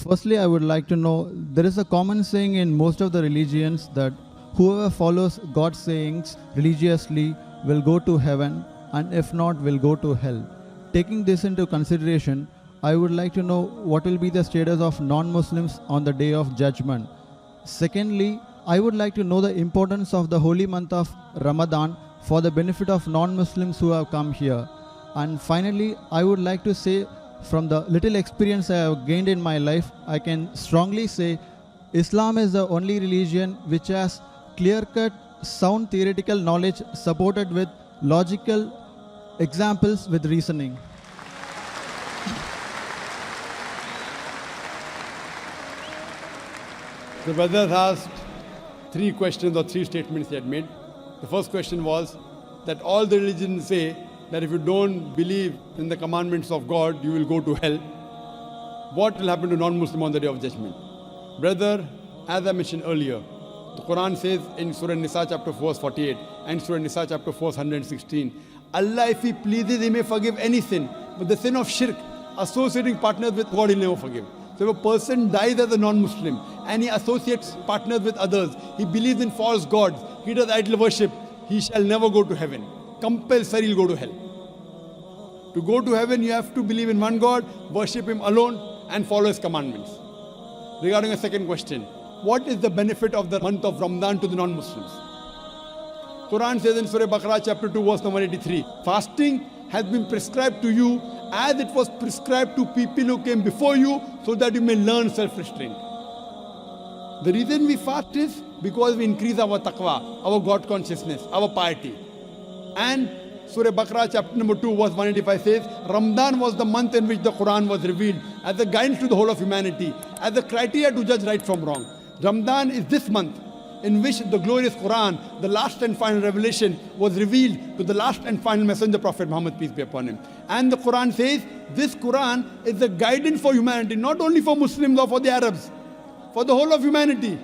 Firstly, I would like to know, there is a common saying in most of the religions that whoever follows God's sayings religiously will go to heaven, and if not, will go to hell. Taking this into consideration, I would like to know what will be the status of non-Muslims on the day of judgment. Secondly, I would like to know the importance of the holy month of Ramadan for the benefit of non-Muslims who have come here. And finally, I would like to say, from the little experience I have gained in my life, I can strongly say Islam is the only religion which has clear-cut, sound theoretical knowledge supported with logical examples with reasoning. The brother asked 3 questions or 3 statements he had made. The first question was that all the religions say that if you don't believe in the commandments of God, you will go to hell. What will happen to non-Muslim on the day of judgment? Brother, as I mentioned earlier, the Quran says in Surah Nisa chapter 4 verse 48 and Surah Nisa chapter 4 verse 116, Allah, if He pleases, He may forgive any sin, but the sin of shirk, associating partners with God, He'll never forgive. So if a person dies as a non-Muslim and he associates partners with others, he believes in false gods, he does idol worship, he shall never go to heaven. Compulsory he'll go to hell. To go to heaven, you have to believe in one God, worship Him alone, and follow His commandments. Regarding a second question, what is the benefit of the month of Ramadan to the non-Muslims? Quran says in Surah Baqarah chapter 2 verse number 83, fasting has been prescribed to you as it was prescribed to people who came before you, so that you may learn self-restraint. The reason we fast is because we increase our taqwa, our God consciousness, our piety. And Surah Baqarah chapter number 2 verse 185 says, Ramadan was the month in which the Quran was revealed as a guidance to the whole of humanity, as a criteria to judge right from wrong. Ramadan is this month in which the glorious Quran, the last and final revelation, was revealed to the last and final messenger, Prophet Muhammad, peace be upon him. And the Quran says, this Quran is a guidance for humanity, not only for Muslims or for the Arabs, for the whole of humanity.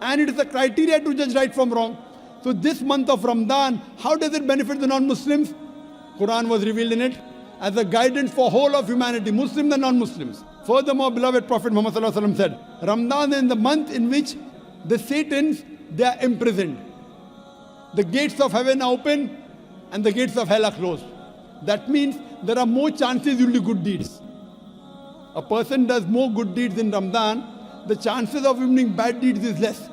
And it is a criteria to judge right from wrong. So this month of Ramadan, how does it benefit the non-Muslims? Quran was revealed in it as a guidance for whole of humanity, Muslims and non-Muslims. Furthermore, beloved Prophet Muhammad said, Ramadan is the month in which the Satans, they are imprisoned. The gates of heaven are open and the gates of hell are closed. That means there are more chances you'll do good deeds. A person does more good deeds in Ramadan, the chances of him doing bad deeds is less.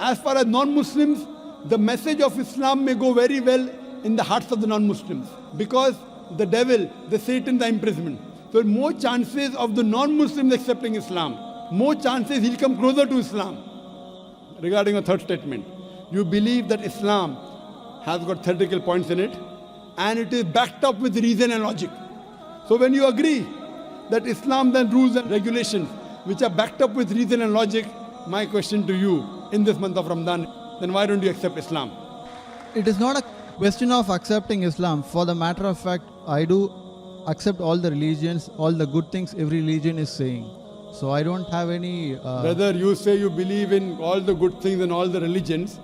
As far as non-Muslims, the message of Islam may go very well in the hearts of the non-Muslims, because the devil, the Satan, are imprisonment. So more chances of the non-Muslims accepting Islam, more chances he'll come closer to Islam. Regarding a third statement, you believe that Islam has got theoretical points in it and it is backed up with reason and logic. So when you agree that Islam then rules and regulations which are backed up with reason and logic, my question to you in this month of Ramadan, then why don't you accept Islam? It is not a question of accepting Islam. For the matter of fact, I do accept all the religions, all the good things every religion is saying. So I don't have any... Brother, you say you believe in all the good things in all the religions.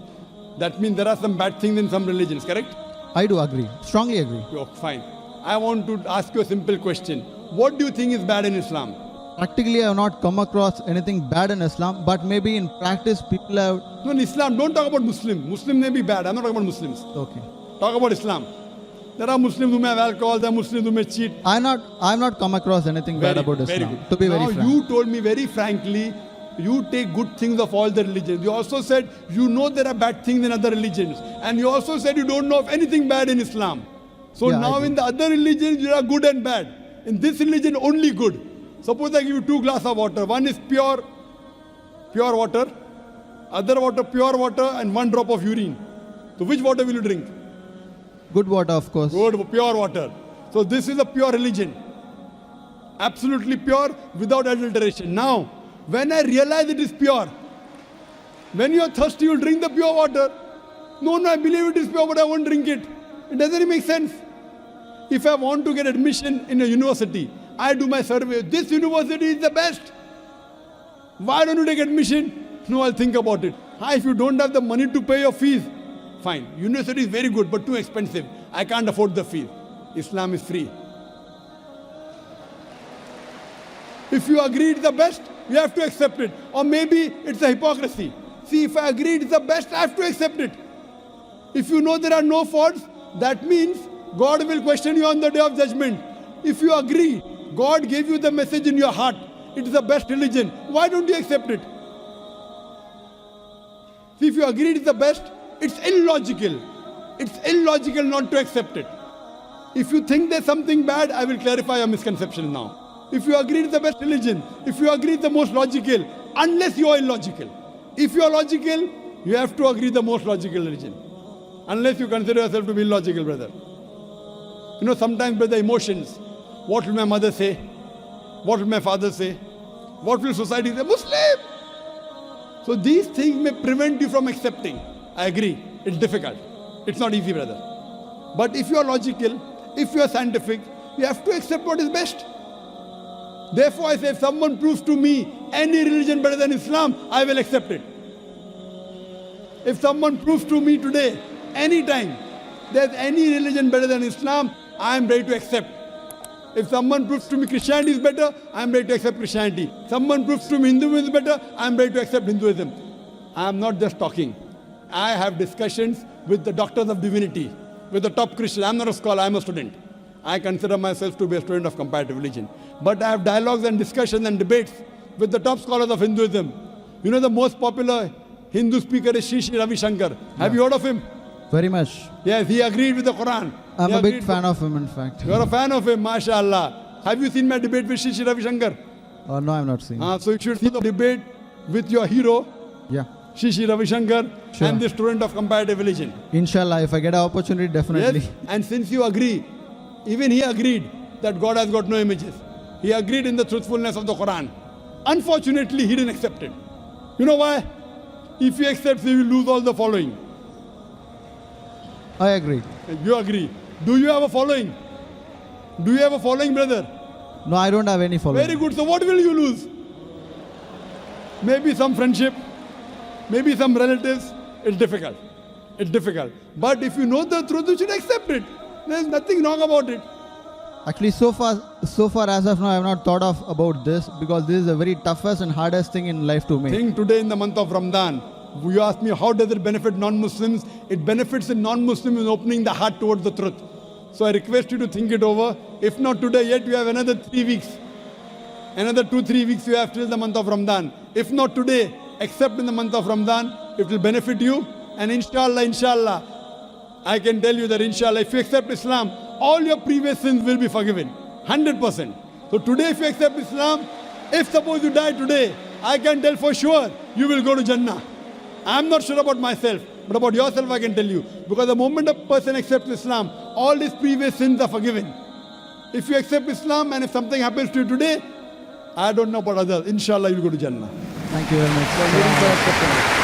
That means there are some bad things in some religions, correct? I do agree, strongly agree. Oh, fine. I want to ask you a simple question. What do you think is bad in Islam? Practically, I have not come across anything bad in Islam, but maybe in practice, people have... No, in Islam, don't talk about Muslim. Muslim may be bad. I'm not talking about Muslims. Okay. Talk about Islam. There are Muslims who may have alcohol, there are Muslims who may cheat. I've not come across anything bad about Islam. Very good. To be now very frank. You told me very frankly, you take good things of all the religions. You also said you know there are bad things in other religions. And you also said you don't know of anything bad in Islam. So Yeah, now in the other religions, you are good and bad. In this religion, only good. Suppose I give you 2 glasses of water. One is pure water. Other water, pure water, and 1 drop of urine. So which water will you drink? Good water, of course. Good, pure water. So this is a pure religion. Absolutely pure, without adulteration. Now, when I realize it is pure, when you are thirsty, you will drink the pure water. No, I believe it is pure, but I won't drink it. It doesn't make sense. If I want to get admission in a university, I do my survey. This university is the best. Why don't you take admission? No, I'll think about it. If you don't have the money to pay your fees, fine. University is very good, but too expensive. I can't afford the fees. Islam is free. If you agree it's the best, you have to accept it. Or maybe it's a hypocrisy. See, if I agree it's the best, I have to accept it. If you know there are no faults, that means God will question you on the day of judgment. If you agree, God gave you the message in your heart, it is the best religion, why don't you accept it? See, if you agree it's the best, it's illogical. It's illogical not to accept it. If you think there's something bad, I will clarify your misconception now. If you agree it's the best religion, if you agree it's the most logical, unless you are illogical. If you are logical, you have to agree the most logical religion. Unless you consider yourself to be illogical, brother. You know, sometimes, brother, emotions. What will my mother say? What will my father say? What will society say? Muslim! So these things may prevent you from accepting. I agree. It's difficult. It's not easy, brother. But if you are logical, if you are scientific, you have to accept what is best. Therefore, I say, if someone proves to me any religion better than Islam, I will accept it. If someone proves to me today, anytime, there's any religion better than Islam, I am ready to accept. If someone proves to me Christianity is better, I am ready to accept Christianity. Someone proves to me Hinduism is better, I am ready to accept Hinduism. I am not just talking. I have discussions with the doctors of divinity, with the top Christians. I am not a scholar, I am a student. I consider myself to be a student of comparative religion. But I have dialogues and discussions and debates with the top scholars of Hinduism. You know the most popular Hindu speaker is Sri Ravi Shankar. Have you heard of him? Very much. Yes, he agreed with the Quran. I'm a big fan of him, in fact. You are a fan of him, mashallah. Have you seen my debate with Sri Ravi Shankar? No, I've not seen. So you should see the debate with your hero, Yeah. Sri Ravi Shankar, Sure. and the student of comparative religion. Inshallah, if I get an opportunity, definitely. Yes, and since you agree, even he agreed that God has got no images. He agreed in the truthfulness of the Quran. Unfortunately, he didn't accept it. You know why? If he accepts, he will lose all the following. I agree. You agree. Do you have a following? Do you have a following, brother? No, I don't have any following. Very good. So what will you lose? Maybe some friendship, maybe some relatives. It's difficult. It's difficult. But if you know the truth, you should accept it. There's nothing wrong about it. Actually, so far as of now, I have not thought of about this because this is a very toughest and hardest thing in life to make. Think today in the month of Ramadan. You ask me how does it benefit non-Muslims? It benefits the non-Muslim in opening the heart towards the truth. So I request you to think it over. If not today, yet you have another 3 weeks. Another 2-3 weeks you have till the month of Ramadan. If not today, except in the month of Ramadan, it will benefit you. And inshallah, I can tell you that inshallah, if you accept Islam, all your previous sins will be forgiven. 100%. So today if you accept Islam, if suppose you die today, I can tell for sure you will go to Jannah. I am not sure about myself, but about yourself I can tell you. Because the moment a person accepts Islam, all his previous sins are forgiven. If you accept Islam and if something happens to you today, I don't know about others. Inshallah, you will go to Jannah. Thank you very much.